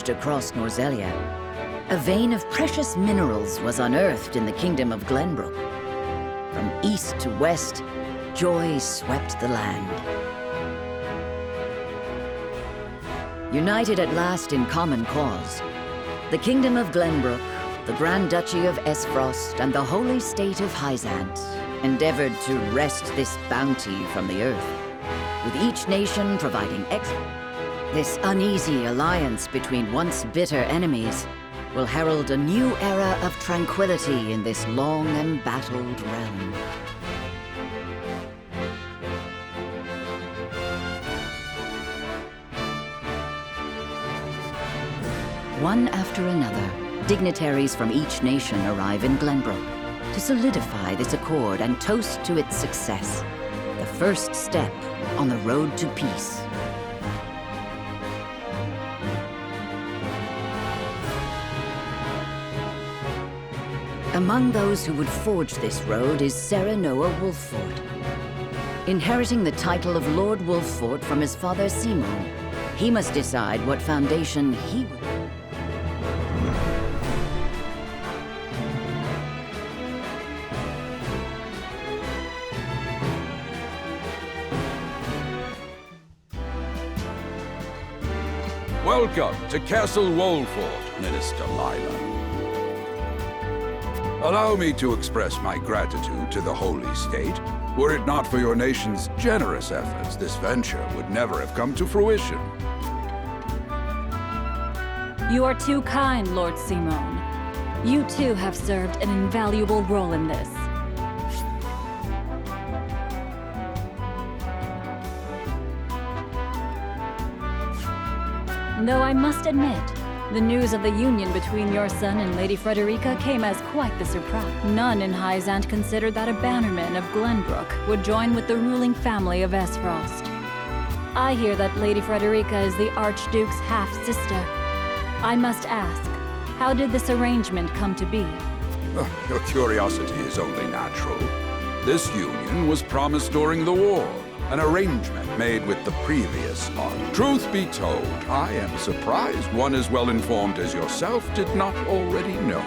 moved across Norzelia, a vein of precious minerals was unearthed in the kingdom of Glenbrook. From east to west, joy swept the land. United at last in common cause, the kingdom of Glenbrook, the Grand Duchy of Esfrost, and the holy state of Hyzant endeavored to wrest this bounty from the earth, with each nation providing This uneasy alliance between once bitter enemies will herald a new era of tranquility in this long embattled realm. One after another, dignitaries from each nation arrive in Glenbrook to solidify this accord and toast to its success, the first step on the road to peace. Among those who would forge this road is Serenoa Wolffort. Inheriting the title of Lord Wolffort from his father Simon, he must decide what foundation he would... Welcome to Castle Wolffort, Minister Lila. Allow me to express my gratitude to the Holy State. Were it not for your nation's generous efforts, this venture would never have come to fruition. You are too kind, Lord Simon. You too have served an invaluable role in this. Though I must admit, the news of the union between your son and Lady Frederica came as quite the surprise. None in Hyzant considered that a bannerman of Glenbrook would join with the ruling family of Esfrost. I hear that Lady Frederica is the Archduke's half-sister. I must ask, how did this arrangement come to be? Your curiosity is only natural. This union was promised during the war, an arrangement made with the previous monarch. Truth be told, I am surprised one as well informed as yourself did not already know.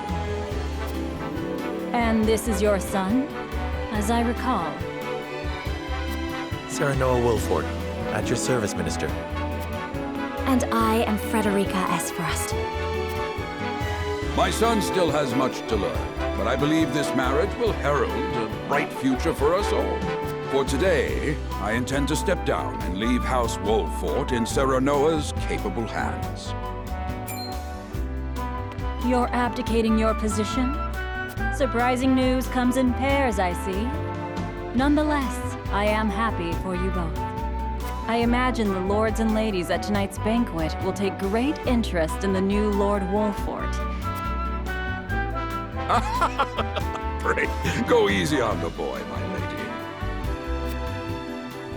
And this is your son, as I recall. Serenoa Wolffort, at your service, Minister. And I am Frederica Esfrost. My son still has much to learn, but I believe this marriage will herald a bright future for us all. For today, I intend to step down and leave House Wolffort in Serenoa's capable hands. You're abdicating your position? Surprising news comes in pairs, I see. Nonetheless, I am happy for you both. I imagine the lords and ladies at tonight's banquet will take great interest in the new Lord Wolffort. Pray, go easy on the boy, my lady.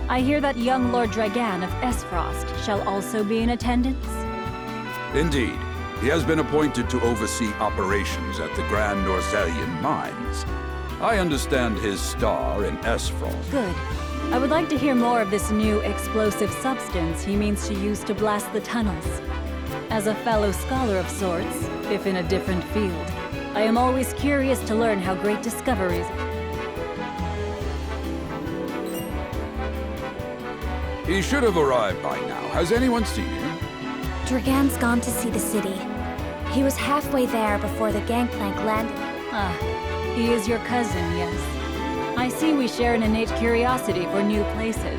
I hear that young Lord Dragan of Esfrost shall also be in attendance? Indeed. He has been appointed to oversee operations at the Grand Norzelian mines. I understand his star in Esfrost. Good. I would like to hear more of this new explosive substance he means to use to blast the tunnels. As a fellow scholar of sorts, if in a different field, I am always curious to learn how great discoveries... He should have arrived by now. Has anyone seen him? Dragan's gone to see the city. He was halfway there before the gangplank landed. Ah, he is your cousin, yes. I see we share an innate curiosity for new places.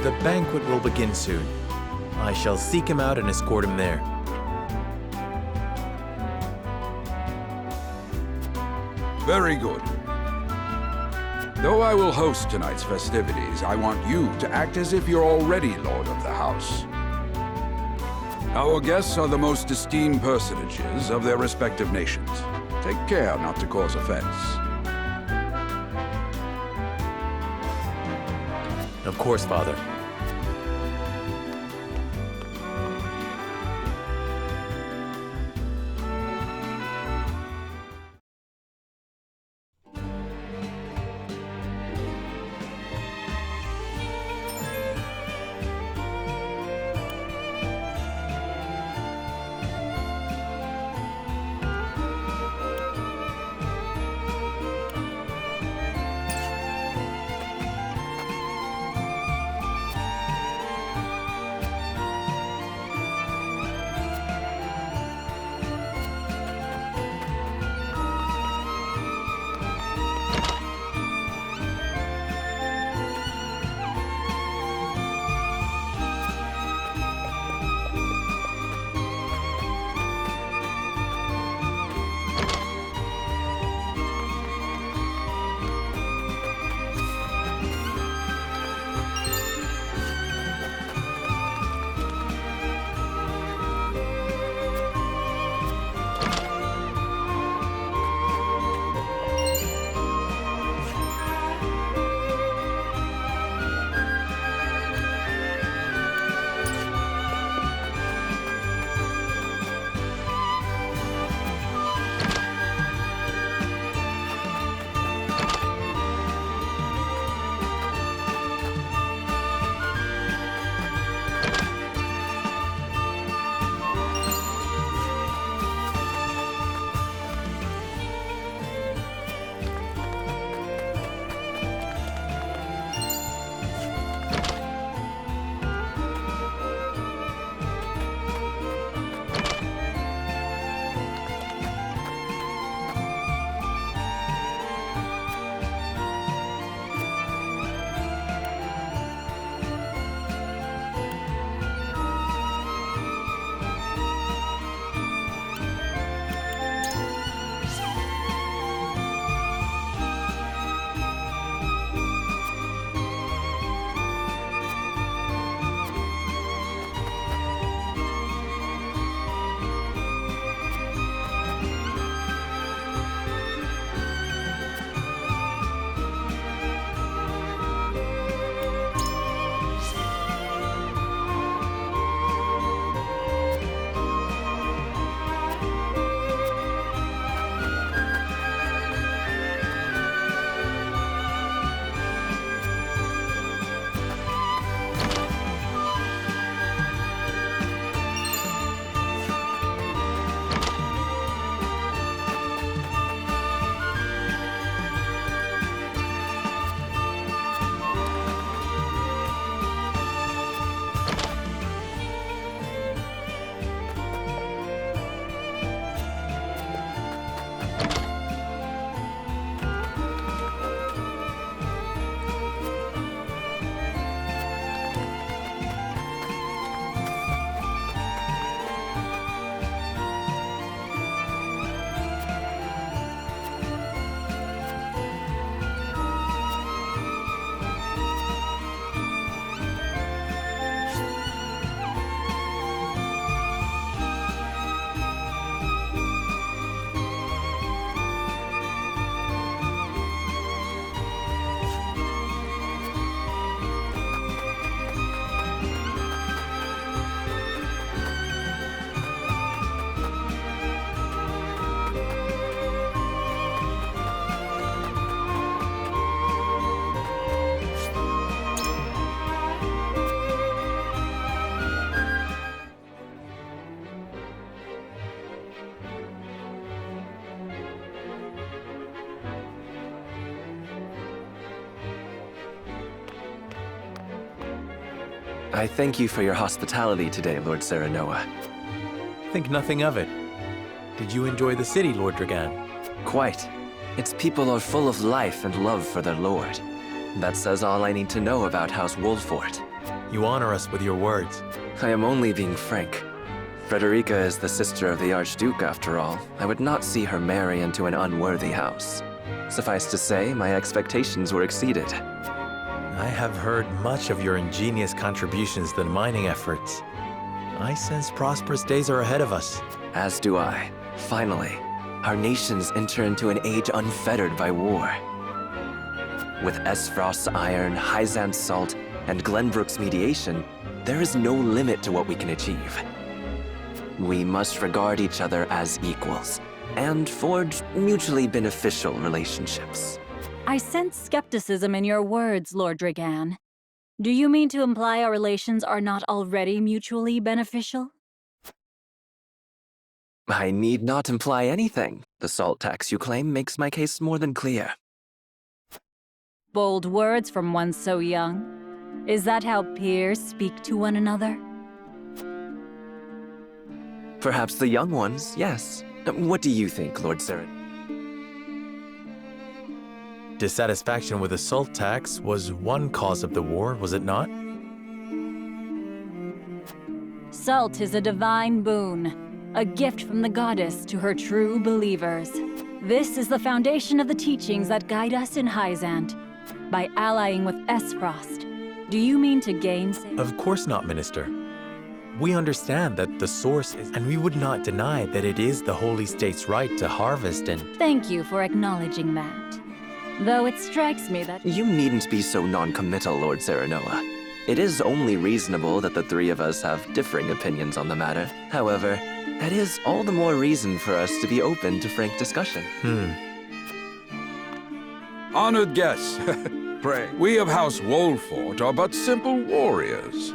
The banquet will begin soon. I shall seek him out and escort him there. Very good. Though I will host tonight's festivities, I want you to act as if you're already Lord of the House. Our guests are the most esteemed personages of their respective nations. Take care not to cause offense. Of course, Father. I thank you for your hospitality today, Lord Serenoa. Think nothing of it. Did you enjoy the city, Lord Dragan? Quite. Its people are full of life and love for their lord. That says all I need to know about House Wolfort. You honor us with your words. I am only being frank. Frederica is the sister of the Archduke, after all. I would not see her marry into an unworthy house. Suffice to say, my expectations were exceeded. I have heard much of your ingenious contributions to the mining efforts. I sense prosperous days are ahead of us. As do I. Finally, our nations enter into an age unfettered by war. With Esfrost's iron, Hyzant's salt, and Glenbrook's mediation, there is no limit to what we can achieve. We must regard each other as equals, and forge mutually beneficial relationships. I sense skepticism in your words, Lord Dragan. Do you mean to imply our relations are not already mutually beneficial? I need not imply anything. The salt tax you claim makes my case more than clear. Bold words from one so young. Is that how peers speak to one another? Perhaps the young ones, yes. What do you think, Lord Seren? Dissatisfaction with the salt tax was one cause of the war, was it not? Salt is a divine boon, a gift from the goddess to her true believers. This is the foundation of the teachings that guide us in Hyzant. By allying with Esfrost, do you mean to gainsay? Of course not, Minister. We understand that the source is, and we would not deny that it is the Holy State's right to harvest and... Thank you for acknowledging that. Though it strikes me that... You needn't be so non-committal, Lord Serenoa. It is only reasonable that the three of us have differing opinions on the matter. However, that is all the more reason for us to be open to frank discussion. Honored guests, pray, we of House Wolfort are but simple warriors.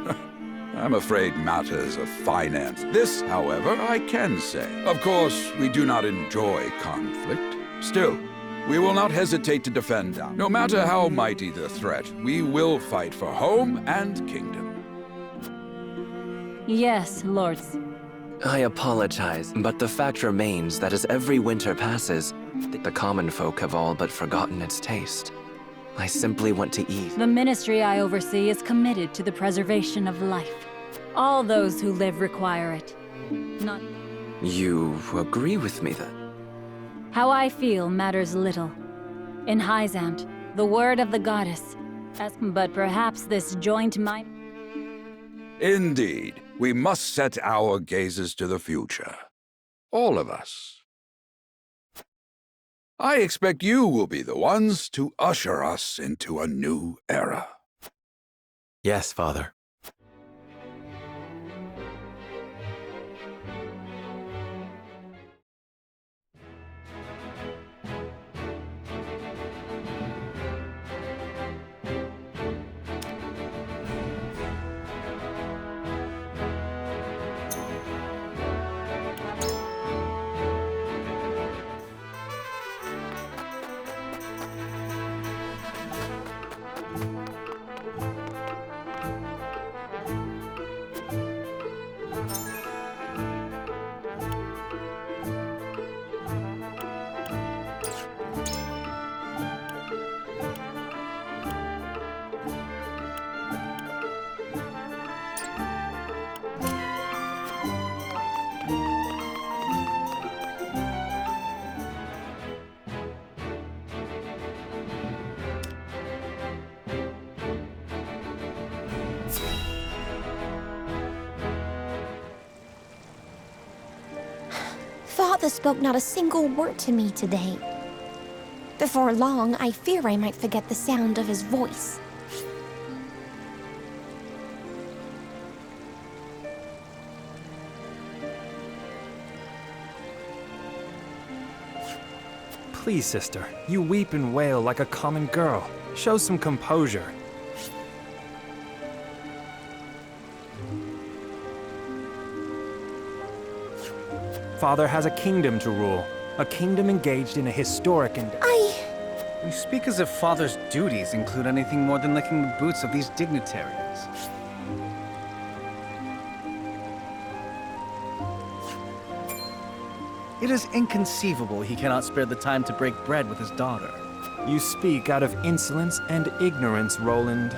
I'm afraid matters of finance. This, however, I can say. Of course, we do not enjoy conflict. Still, we will not hesitate to defend our. No matter how mighty the threat, we will fight for home and kingdom. Yes, lords. I apologize, but the fact remains that as every winter passes, the common folk have all but forgotten its taste. I simply want to eat. The ministry I oversee is committed to the preservation of life. All those who live require it. Not... You agree with me then? How I feel matters little. In Hyzant, the word of the goddess. But perhaps this joint mind... Indeed, we must set our gazes to the future. All of us. I expect you will be the ones to usher us into a new era. Yes, Father. Father spoke not a single word to me today. Before long, I fear I might forget the sound of his voice. Please, sister, you weep and wail like a common girl. Show some composure. Father has a kingdom to rule. A kingdom engaged in a historic and... You speak as if Father's duties include anything more than licking the boots of these dignitaries. It is inconceivable he cannot spare the time to break bread with his daughter. You speak out of insolence and ignorance, Roland.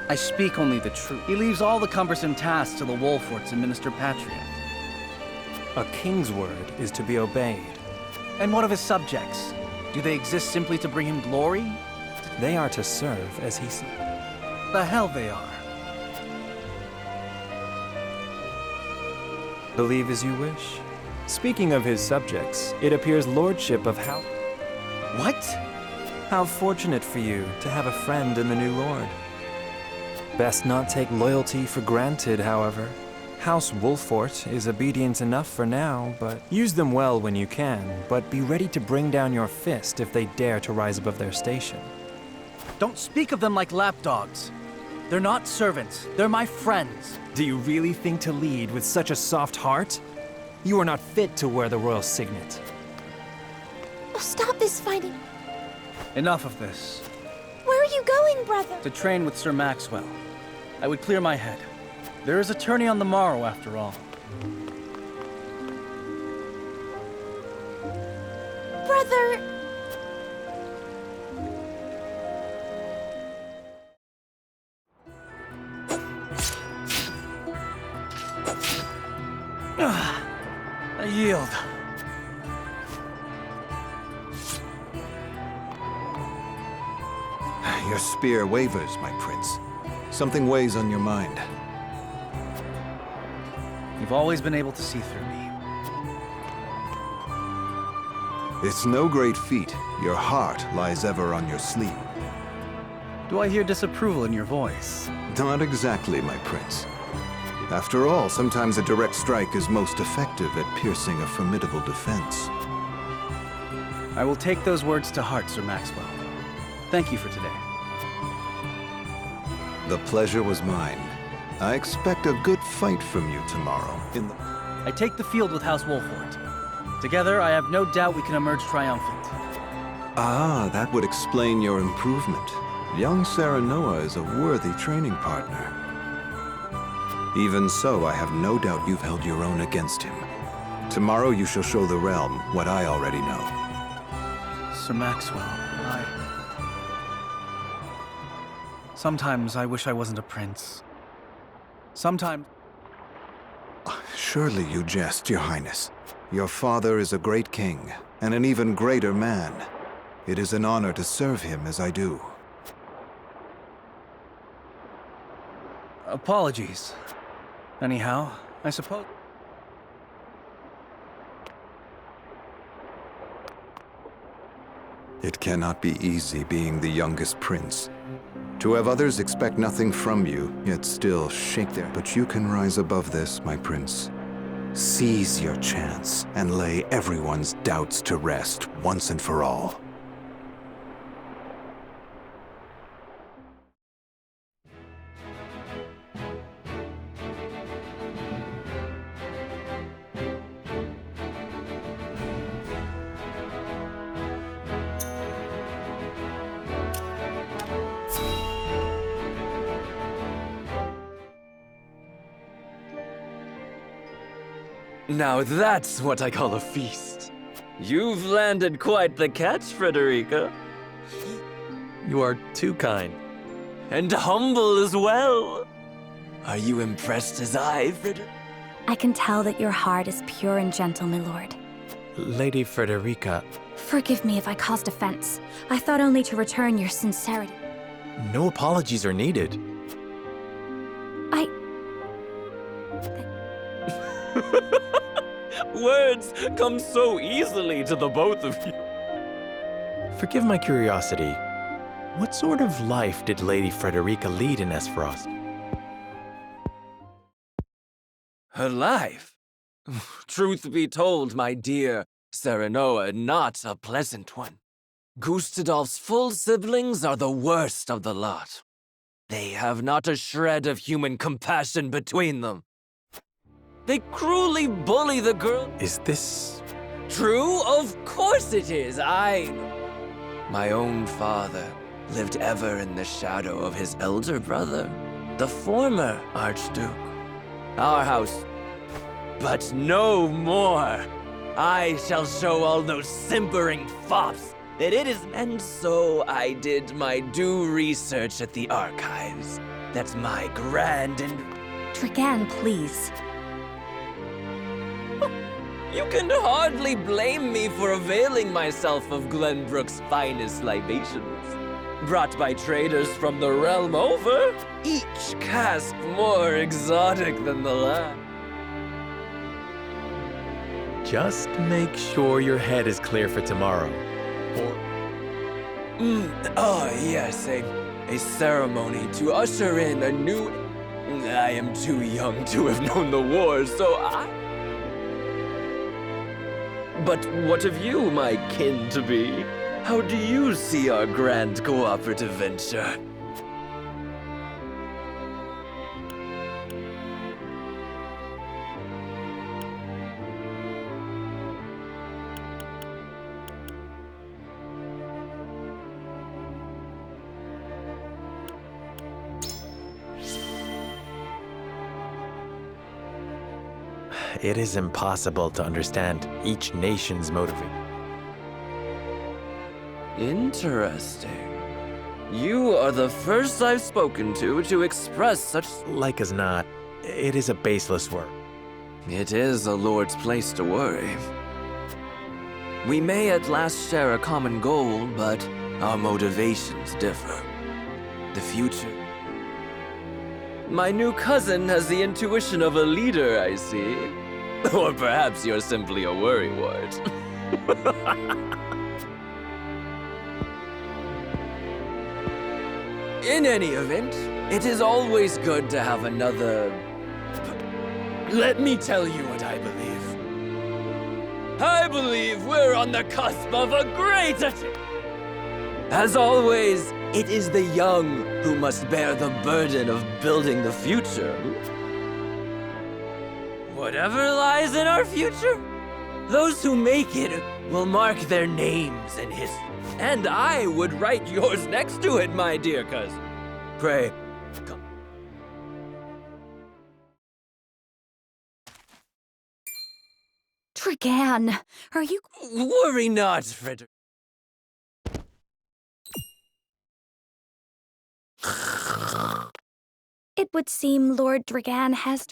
I speak only the truth. He leaves all the cumbersome tasks to the Wolforts and Minister Patriot. A king's word is to be obeyed. And what of his subjects? Do they exist simply to bring him glory? They are to serve as he sees. The hell they are. Believe as you wish. Speaking of his subjects, it appears lordship of how... What? How fortunate for you to have a friend in the new lord. Best not take loyalty for granted, however. House Wolfort is obedient enough for now, but use them well when you can, but be ready to bring down your fist if they dare to rise above their station. Don't speak of them like lapdogs. They're not servants. They're my friends. Do you really think to lead with such a soft heart? You are not fit to wear the royal signet. Oh, stop this fighting. Enough of this. Where are you going, brother? To train with Sir Maxwell. I would clear my head. There is a tourney on the morrow, after all. Brother... I yield. Your spear wavers, my prince. Something weighs on your mind. You've always been able to see through me. It's no great feat. Your heart lies ever on your sleeve. Do I hear disapproval in your voice? Not exactly, my prince. After all, sometimes a direct strike is most effective at piercing a formidable defense. I will take those words to heart, Sir Maxwell. Thank you for today. The pleasure was mine. I expect a good fight from you tomorrow. I take the field with House Wolfort. Together, I have no doubt we can emerge triumphant. Ah, that would explain your improvement. Young Serenoa is a worthy training partner. Even so, I have no doubt you've held your own against him. Tomorrow you shall show the realm what I already know. Sir Maxwell, sometimes I wish I wasn't a prince. Sometimes... Surely you jest, Your Highness. Your father is a great king, and an even greater man. It is an honor to serve him as I do. Apologies. Anyhow, I suppose... It cannot be easy being the youngest prince. To have others expect nothing from you, yet still shake their... But you can rise above this, my prince. Seize your chance and lay everyone's doubts to rest once and for all. Now that's what I call a feast. You've landed quite the catch, Frederica. You are too kind. And humble as well. Are you impressed as I, Frederica? I can tell that your heart is pure and gentle, my lord. Lady Frederica, Forgive me if I caused offense. I thought only to return your sincerity. no apologies are needed. Words come so easily to the both of you. Forgive my curiosity. What sort of life did Lady Frederica lead in Esfrost? Her life? Truth be told, my dear Serenoa, not a pleasant one. Gustadolf's full siblings are the worst of the lot. They have not a shred of human compassion between them. They cruelly bully the girl. Is this... True? Of course it is. My own father lived ever in the shadow of his elder brother, the former Archduke. Our house, but no more. I shall show all those simpering fops that it is. And so I did my due research at the archives. That's my grand and... Dragan, please. You can hardly blame me for availing myself of Glenbrook's finest libations. Brought by traders from the realm over, each cask more exotic than the last. Just make sure your head is clear for tomorrow. Or Yes, a ceremony to usher in a new... I am too young to have known the war, so I... But what of you, my kin-to-be? How do you see our grand cooperative venture? it is impossible to understand each nation's motivation. Interesting. You are the first I've spoken to express such... Like as not, it is a baseless work. It is a lord's place to worry. We may at last share a common goal, but our motivations differ. The future. My new cousin has the intuition of a leader, I see. Or perhaps you're simply a worrywart. In any event, it is always good to have another... Let me tell you what I believe. I believe we're on the cusp of a great achievement. As always, it is the young who must bear the burden of building the future. Whatever lies in our future, those who make it will mark their names in history. And I would write yours next to it, my dear cousin. Pray, come. Dragan, are you... Worry not, Frederick. It would seem Lord Dragan has...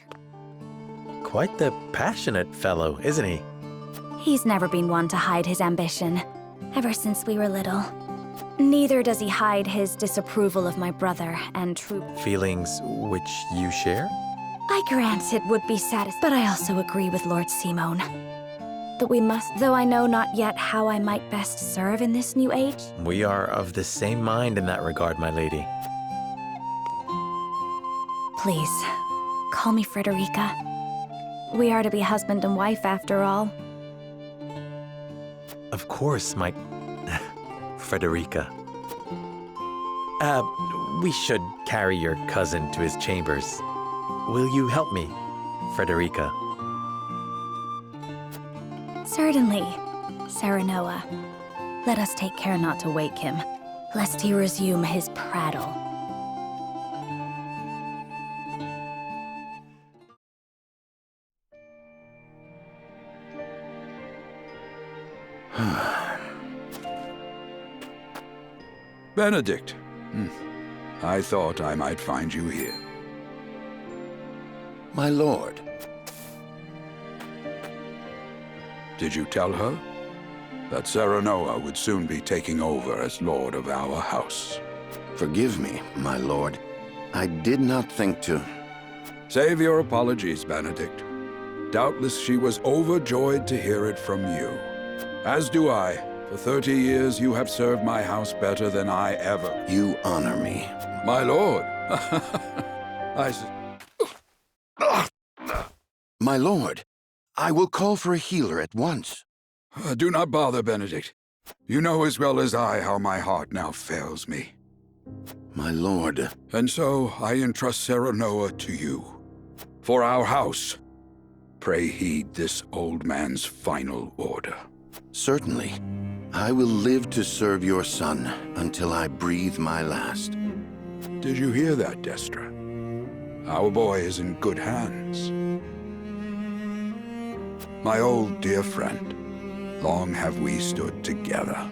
Quite the passionate fellow, isn't he? He's never been one to hide his ambition, ever since we were little. Neither does he hide his disapproval of my brother and true... Feelings which you share? I grant it would be satisfying, but I also agree with Lord Simone. That we must, though I know not yet how I might best serve in this new age. We are of the same mind in that regard, my lady. Please, call me Frederica. We are to be husband and wife after all. Of course, my... Frederica. We should carry your cousin to his chambers. Will you help me, Frederica? Certainly, Serenoa. Let us take care not to wake him, lest he resume his prattle. Benedict. I thought I might find you here. My lord. Did you tell her that Serenoa would soon be taking over as lord of our house? Forgive me, my lord. I did not think to... Save your apologies, Benedict. Doubtless she was overjoyed to hear it from you. As do I. For 30 years you have served my house better than I ever... You honor me. My lord. My lord, I will call for a healer at once. Do not bother, Benedict. You know as well as I how my heart now fails me. My lord. And so I entrust Serenoa to you. For our house, pray heed this old man's final order. Certainly. I will live to serve your son until I breathe my last. Did you hear that, Destra? Our boy is in good hands. My old dear friend, long have we stood together.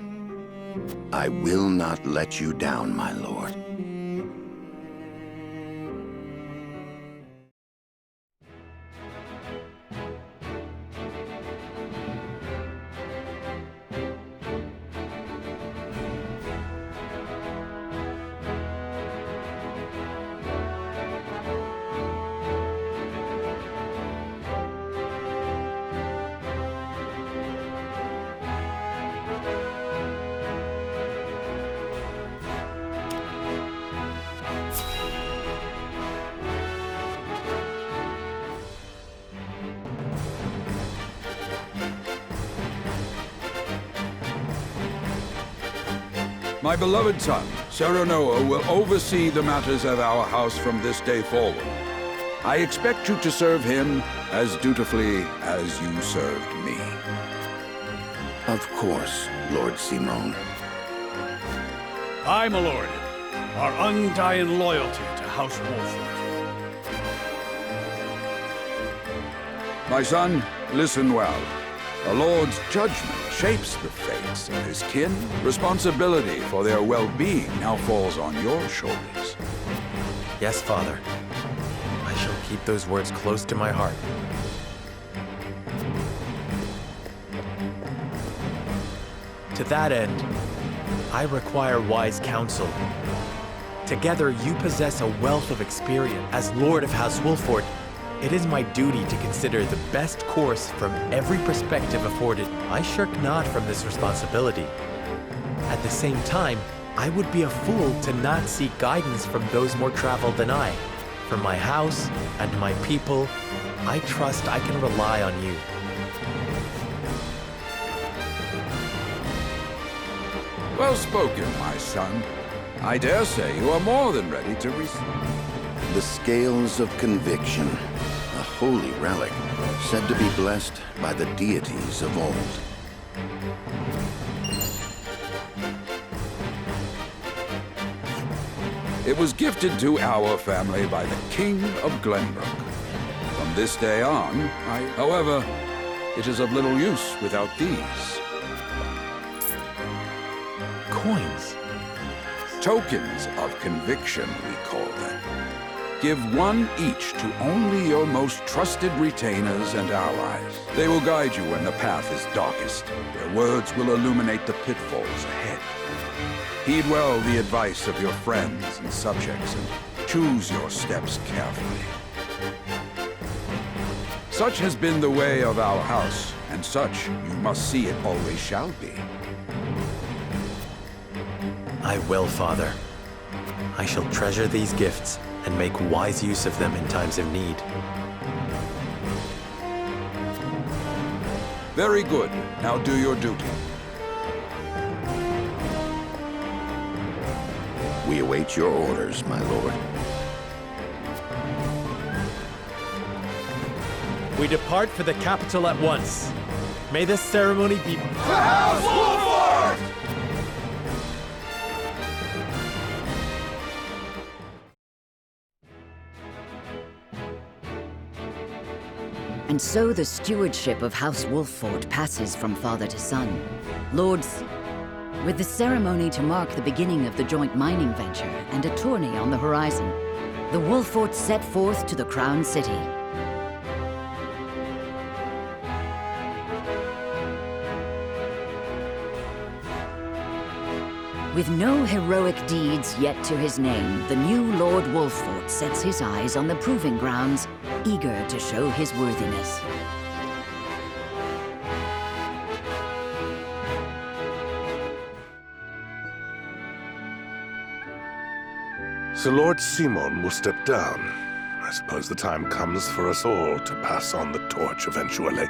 I will not let you down, my lord. My beloved son, Serenoa, will oversee the matters of our house from this day forward. I expect you to serve him as dutifully as you served me. Of course, Lord Simon. Aye, my lord. Our undying loyalty to House Wolford. My son, listen well. The Lord's judgment shapes the fates of his kin. Responsibility for their well-being now falls on your shoulders. Yes, Father. I shall keep those words close to my heart. To that end, I require wise counsel. Together, you possess a wealth of experience. As Lord of House Wolford, it is my duty to consider the best course from every perspective afforded. I shirk not from this responsibility. At the same time, I would be a fool to not seek guidance from those more traveled than I. For my house and my people, I trust I can rely on you. Well spoken, my son. I dare say you are more than ready to receive. The scales of conviction, a holy relic, said to be blessed by the deities of old. It was gifted to our family by the King of Glenbrook. From this day on, however, it is of little use without these. Coins. Tokens of conviction, we call them. Give one each to only your most trusted retainers and allies. They will guide you when the path is darkest. Their words will illuminate the pitfalls ahead. Heed well the advice of your friends and subjects, and choose your steps carefully. Such has been the way of our house, and such you must see it always shall be. I will, Father. I shall treasure these gifts and make wise use of them in times of need. Very good. Now do your duty. We await your orders, my lord. We depart for the capital at once. May this ceremony be... House Wolford! And so the stewardship of House Wolford passes from father to son. Lords, with the ceremony to mark the beginning of the joint mining venture and a tourney on the horizon, the Wolforts set forth to the Crown City. With no heroic deeds yet to his name, the new Lord Wolfort sets his eyes on the proving grounds, eager to show his worthiness. So Lord Simon will step down. I suppose the time comes for us all to pass on the torch eventually.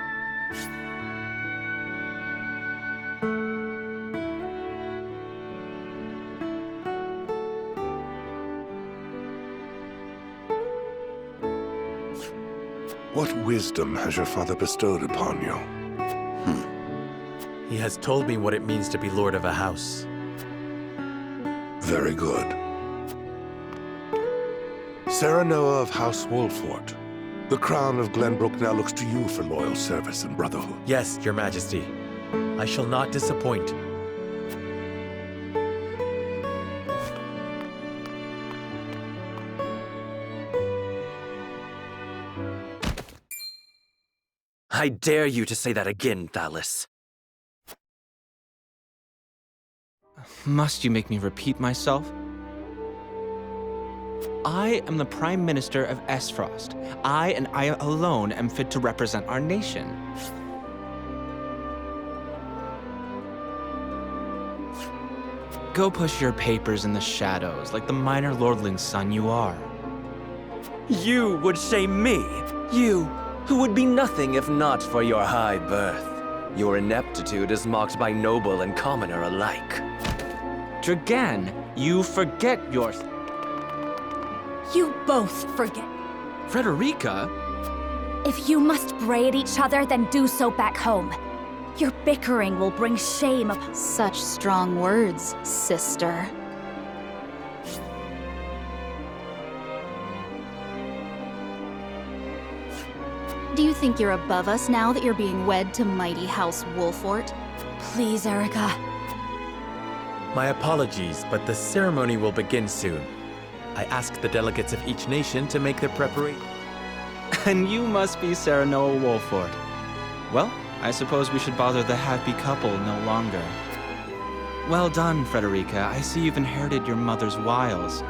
What wisdom has your father bestowed upon you? He has told me what it means to be lord of a house. Very good. Serenoa of House Wolfort, The crown of Glenbrook now looks to you for loyal service and brotherhood. Yes, Your Majesty. I shall not disappoint. I dare you to say that again, Thalis. Must you make me repeat myself? I am the Prime Minister of Esfrost. I and I alone am fit to represent our nation. Go push your papers in the shadows like the minor lordling's son you are. You would shame me? You, who would be nothing if not for your high birth. Your ineptitude is mocked by noble and commoner alike. Dragan, you forget your... You both forget. Frederica? If you must bray at each other, then do so back home. Your bickering will bring shame upon... Such strong words, sister. Do you think you're above us now that you're being wed to mighty House Wolfort? Please, Erica. My apologies, but the ceremony will begin soon. I ask the delegates of each nation to make their preparation. And you must be Serenoa Wolfort. Well, I suppose we should bother the happy couple no longer. Well done, Frederica. I see you've inherited your mother's wiles.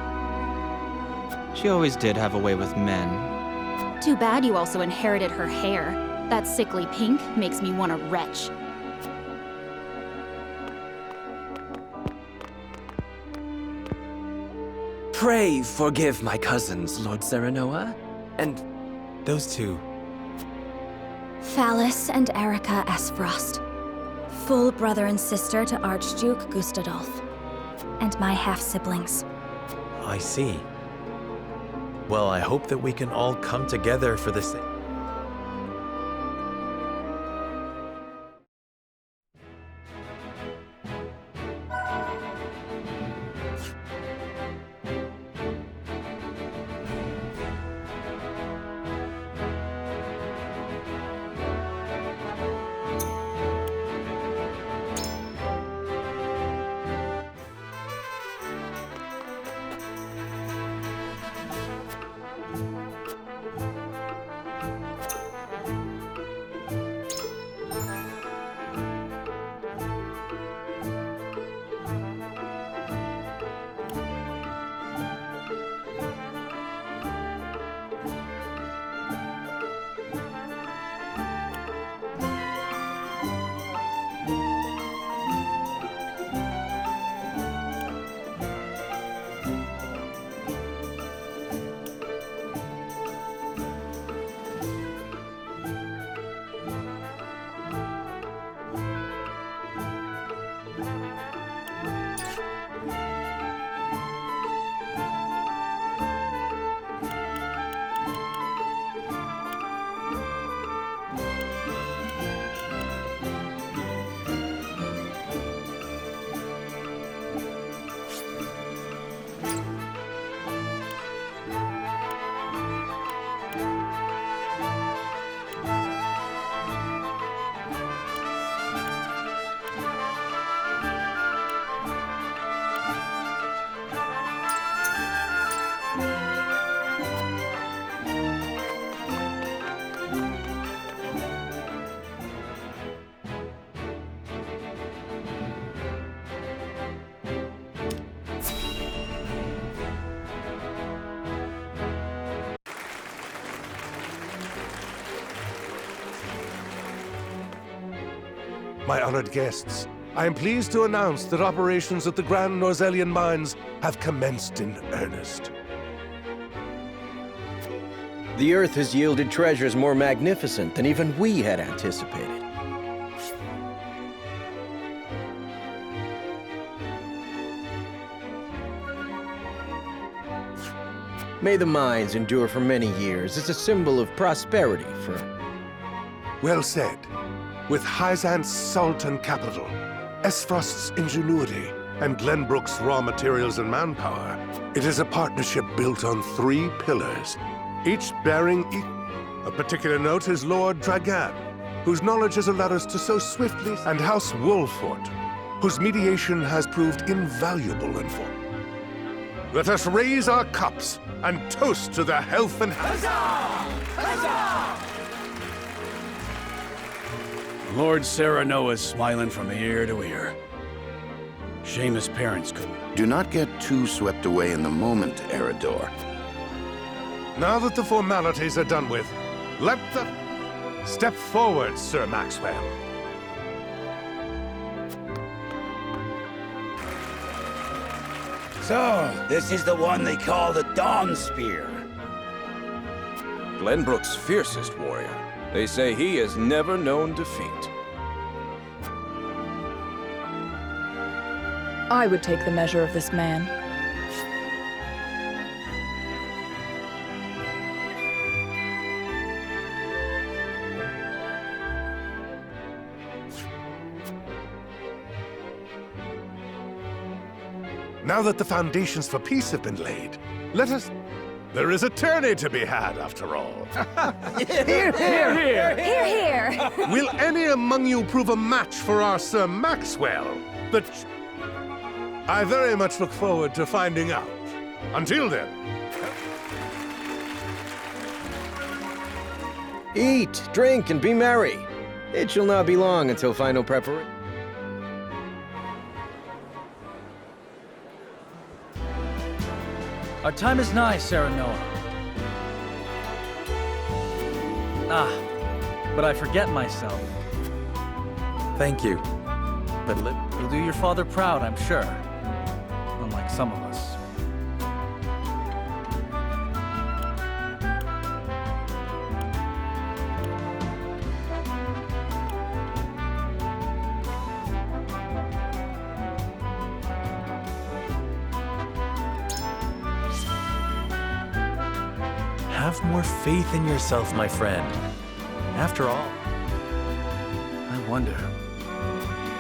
She always did have a way with men. Too bad you also inherited her hair. That sickly pink makes me want to retch. Pray forgive my cousins, Lord Serenoa, and... Those two. Thalis and Erica Esfrost. Full brother and sister to Archduke Gustadolf. And my half-siblings. I see. Well, I hope that we can all come together for the same. My honored guests, I am pleased to announce that operations at the Grand Norzelian Mines have commenced in earnest. The Earth has yielded treasures more magnificent than even we had anticipated. May the mines endure for many years as a symbol of prosperity for... Well said. With Hyzant's salt and capital, Esfrost's ingenuity, and Glenbrook's raw materials and manpower, it is a partnership built on 3 pillars, each bearing Of particular note is Lord Dragan, whose knowledge has allowed us to so swiftly, and House Wolfort, whose mediation has proved invaluable in for. Let us raise our cups and toast to their health and Lord Serenoa is smiling from ear to ear. Shame his parents couldn't. Do not get too swept away in the moment, Eredor. Now that the formalities are done with, let the... Step forward, Sir Maxwell. So, this is the one they call the Dawn Spear. Glenbrook's fiercest warrior. They say he has never known defeat. I would take the measure of this man. Now that the foundations for peace have been laid, let us... There is a tourney to be had, after all. Hear, hear! Hear, hear! Will any among you prove a match for our Sir Maxwell? I very much look forward to finding out. Until then... Eat, drink, and be merry. It shall not be long until final preparation. Our time is nigh, Serenoa. But I forget myself. Thank you. But You'll do your father proud, I'm sure. Unlike some of us. have more faith in yourself, my friend. After all. I wonder.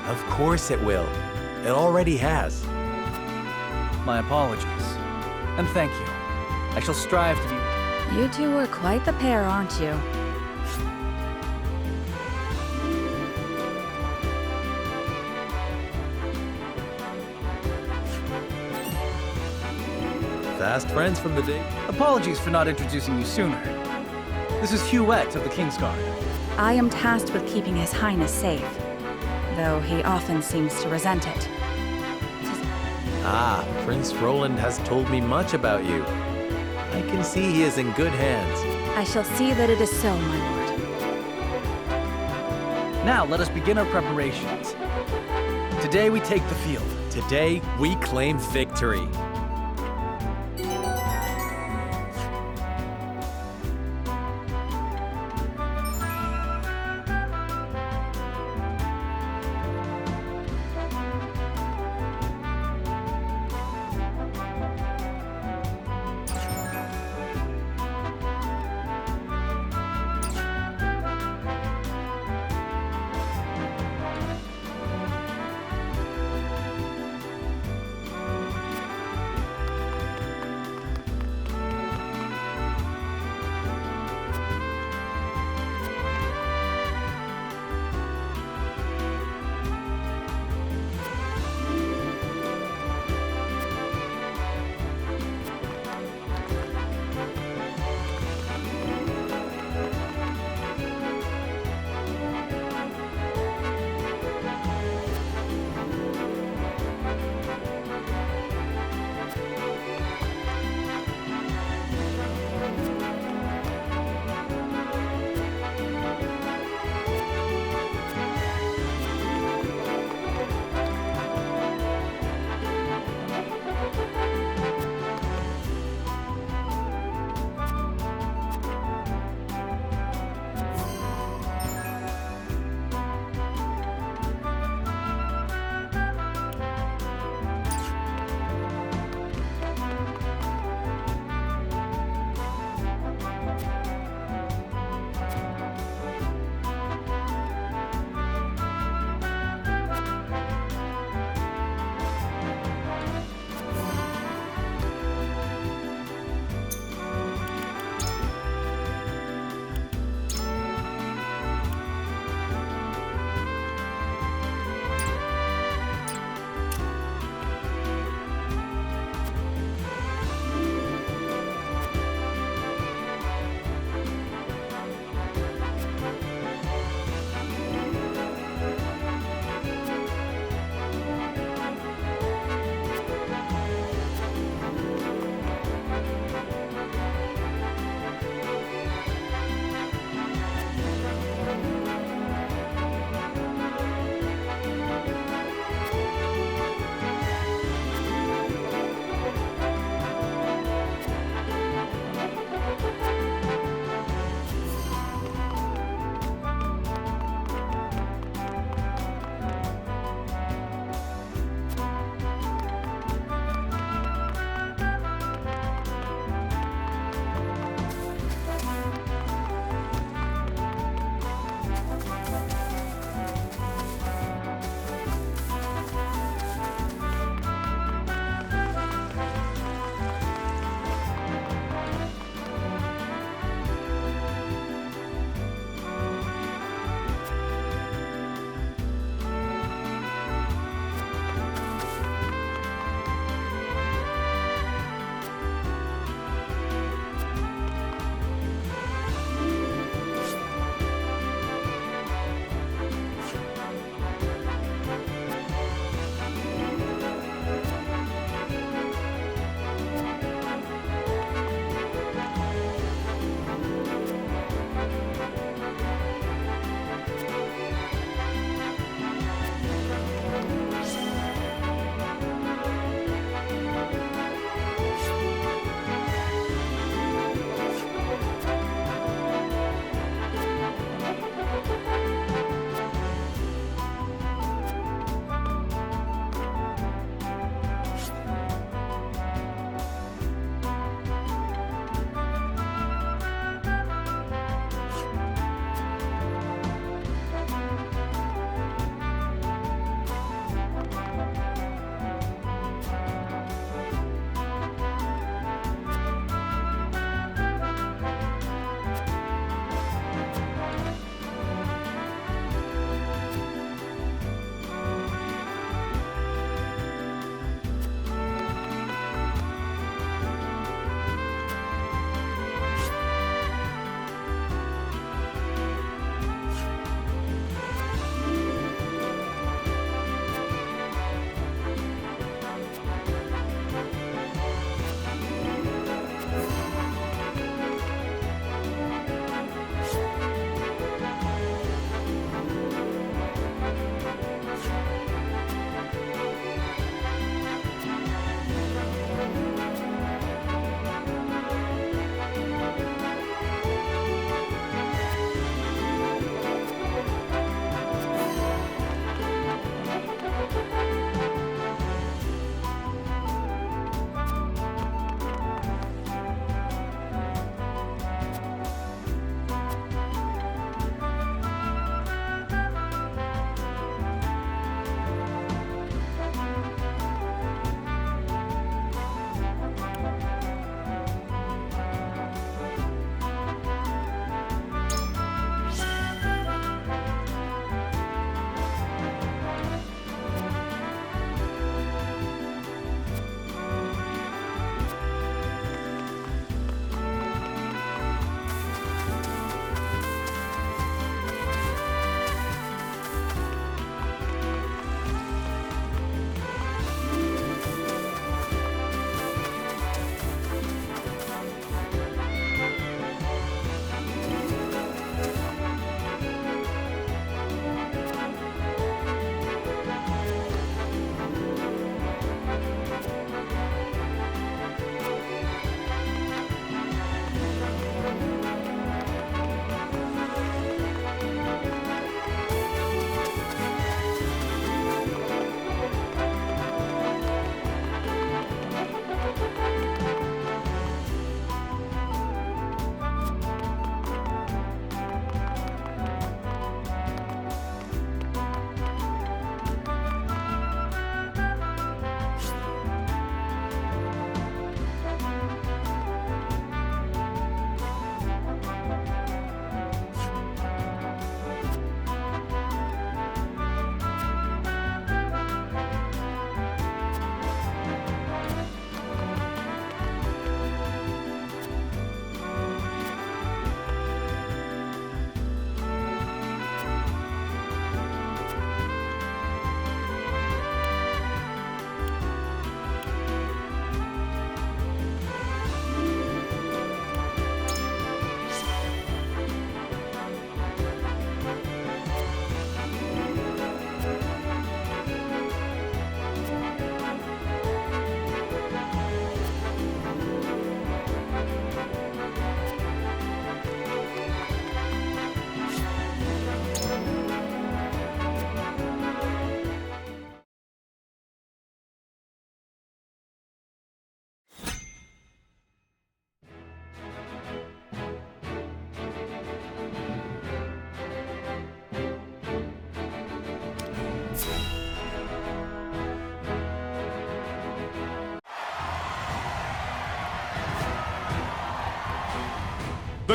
Of course it will. It already has. My apologies. And thank you. I shall strive to be... You two are quite the pair, aren't you? Fast friends from the day. Apologies for not introducing you sooner. This is Huet of the Kingsguard. I am tasked with keeping His Highness safe, though he often seems to resent it. Ah, Prince Roland has told me much about you. I can see he is in good hands. I shall see that it is so, my lord. Now, let us begin our preparations. Today we take the field. Today we claim victory.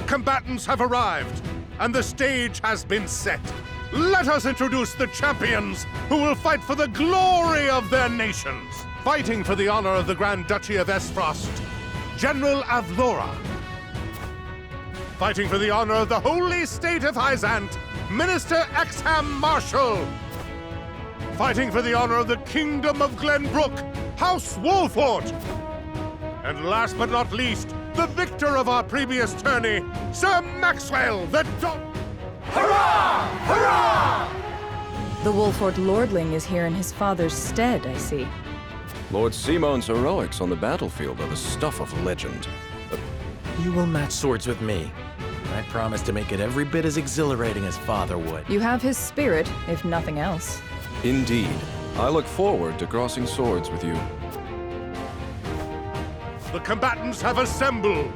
combatants have arrived, and the stage has been set. Let us introduce the champions who will fight for the glory of their nations. Fighting for the honor of the Grand Duchy of Esfrost, General Avlora. Fighting for the honor of the holy state of Hyzant, Minister Exham Marshall. Fighting for the honor of the Kingdom of Glenbrook, House Wolfort. And last but not least, the victor of our previous tourney, Sir Maxwell the Hurrah! Hurrah! The Wolfort Lordling is here in his father's stead, I see. Lord Simone's heroics on the battlefield are the stuff of legend. You will match swords with me. I promise to make it every bit as exhilarating as Father would. You have his spirit, if nothing else. Indeed. I look forward to crossing swords with you. The combatants have assembled.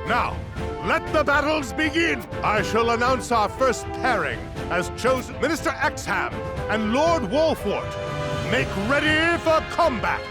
Now, let the battles begin! I shall announce our first pairing as chosen Minister Exham and Lord Wolfort. Make ready for combat!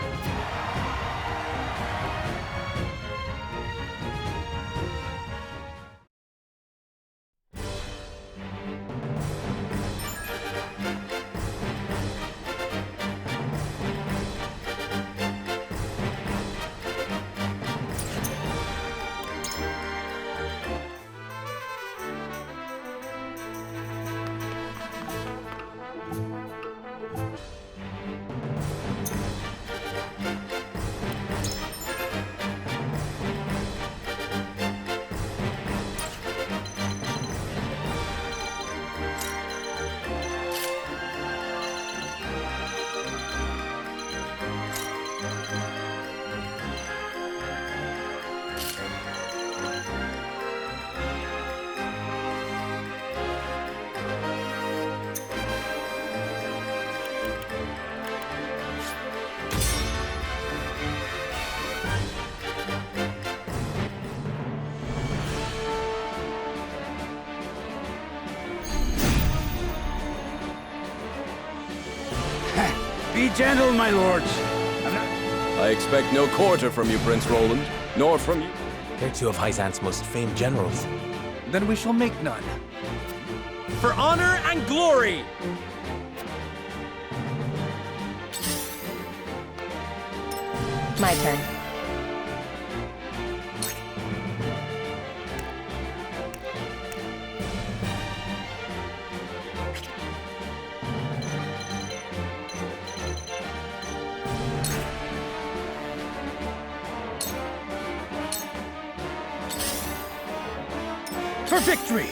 Be gentle, my lords. I expect no quarter from you, Prince Roland, nor from you. They're two of Hyzant's most famed generals. Then we shall make none. For honor and glory! My turn. For victory!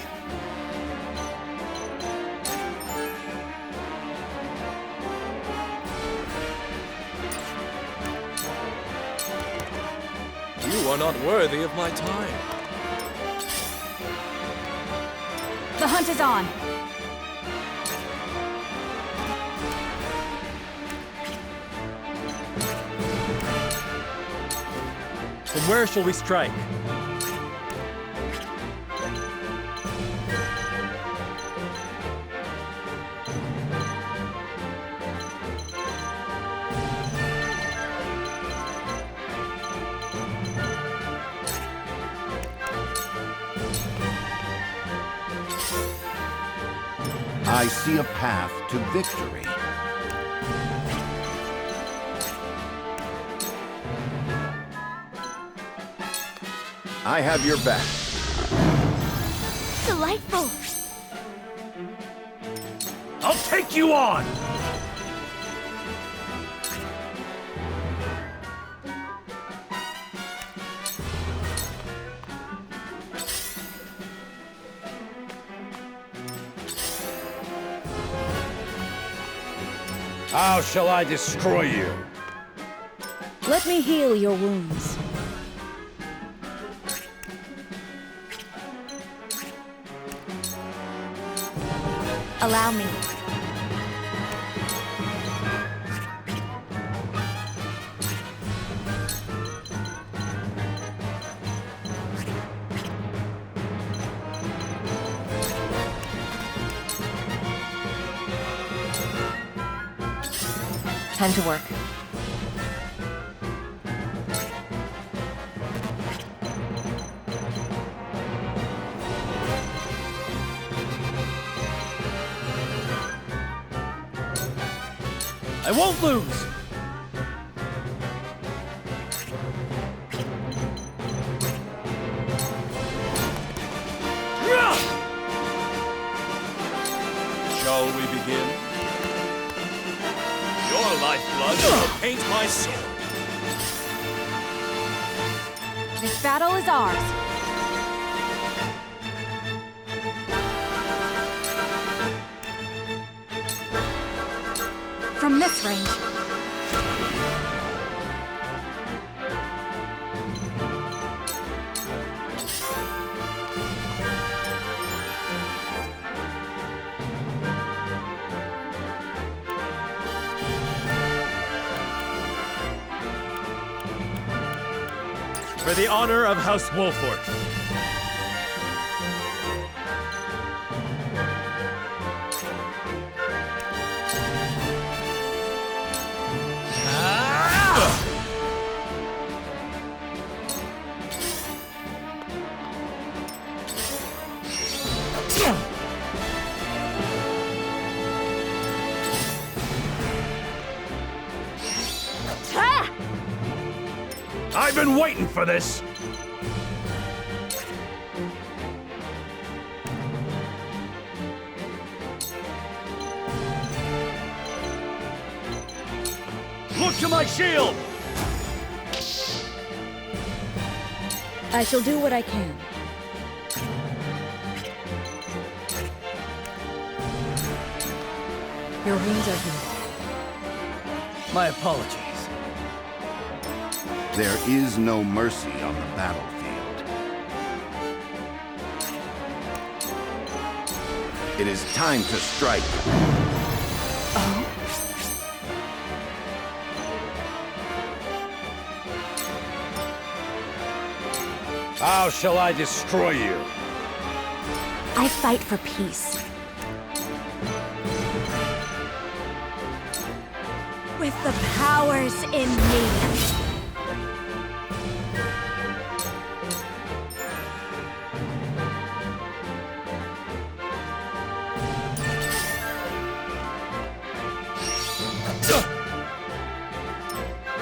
You are not worthy of my time. The hunt is on. Then where shall we strike? I see a path to victory. I have your back. Delightful. I'll take you on! How shall I destroy you? Let me heal your wounds. Allow me. Time to work. I won't lose! Shall we begin? Your lifeblood will paint my sword. This battle is ours. From this range. For the honor of House Wolfort. I've been waiting for this! Look to my shield! I shall do what I can. Your wounds are healed. My apologies. There is no mercy on the battlefield. It is time to strike. How shall I destroy you? I fight for peace. With the powers in me.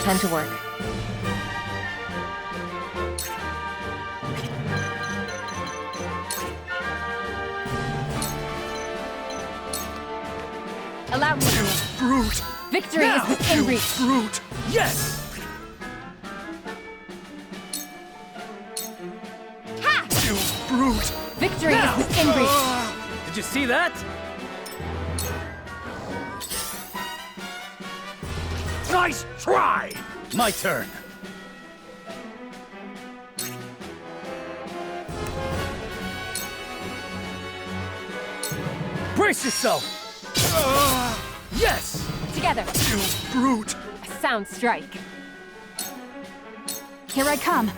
Time to work. Allow me. Brute! Victory Now, is within you reach. brute! Yes! Ha! You brute! Victory Now! is within reach. Did you see that? Nice try! My turn. Brace yourself! Yes! Together. You brute! A sound strike. Here I come.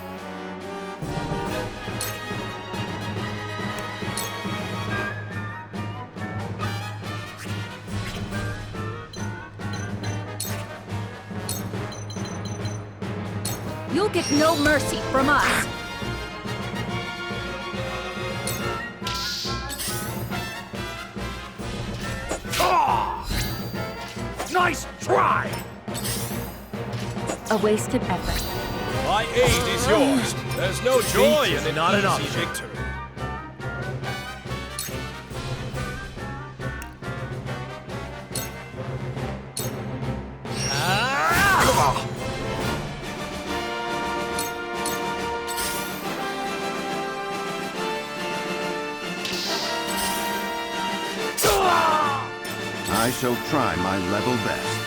You'll get no mercy from us. Nice try! A wasted effort. My aid is yours. There's no joy in an not an easy option. victory. I shall try my level best.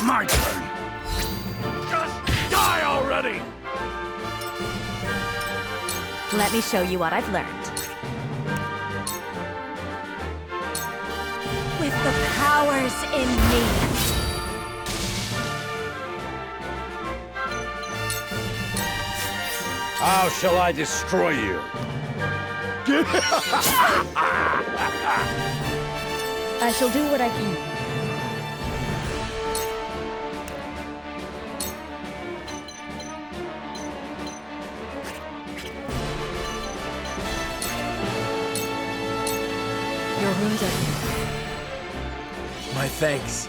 My turn! Just die already! Let me show you what I've learned. With the powers in me. How shall I destroy you? I shall do what I can. wounded. My thanks.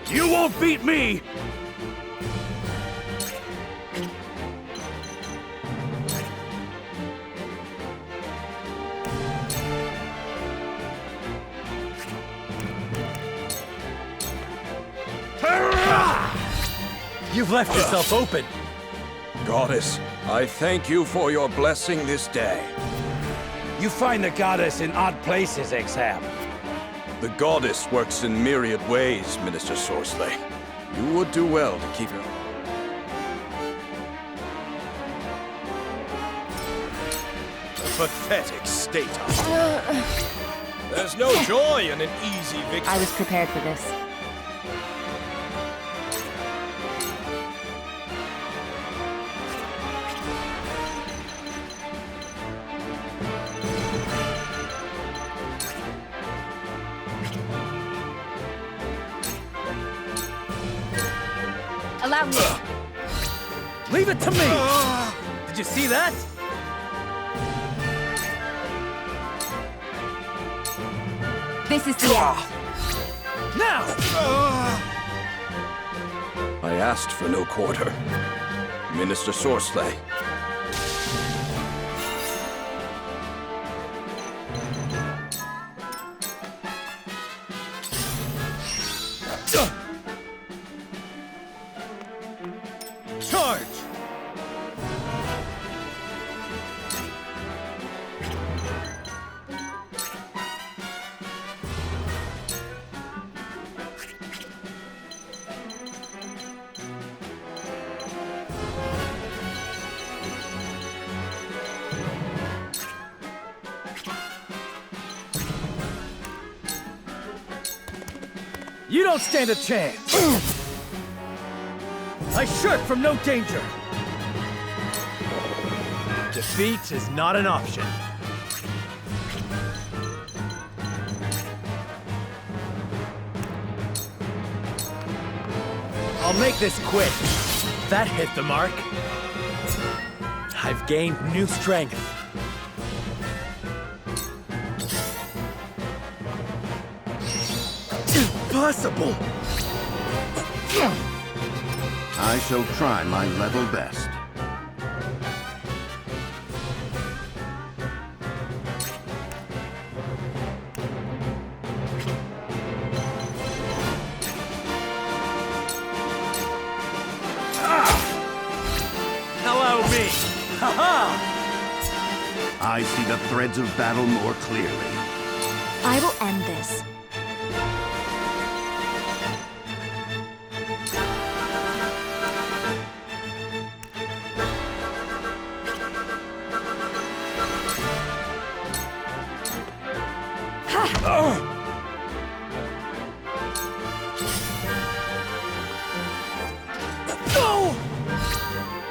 You won't beat me! You've left yourself open. Goddess, I thank you for your blessing this day. You find the goddess in odd places, Exham. The goddess works in myriad ways, Minister Sorsley. You would do well to keep her. A pathetic state of... There's no joy in an easy victory. I was prepared for this. Allow me. Leave it to me. Did you see that? This is the end. Now! I asked for no quarter. Minister Sorsley. Charge! You don't stand a chance! I shirk from no danger! Defeat is not an option. I'll make this quick. That hit the mark. I've gained new strength. Impossible! I shall try my level best. Allow me! Ha-ha! I see the threads of battle more clearly. I will end this.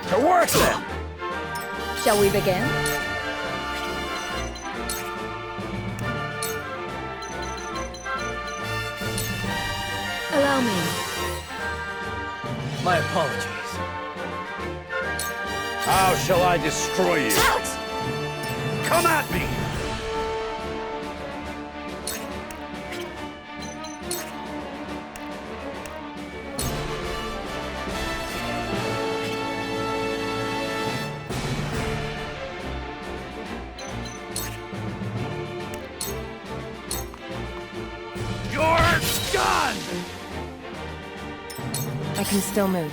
To work then! Shall we begin? Allow me. My apologies. How shall I destroy you? Out! Come at me! You're done! I can still move.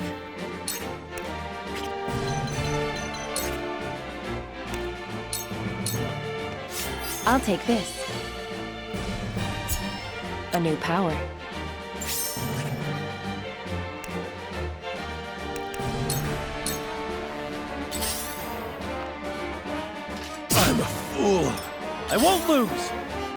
I'll take this. A new power. I'm a fool. I won't lose.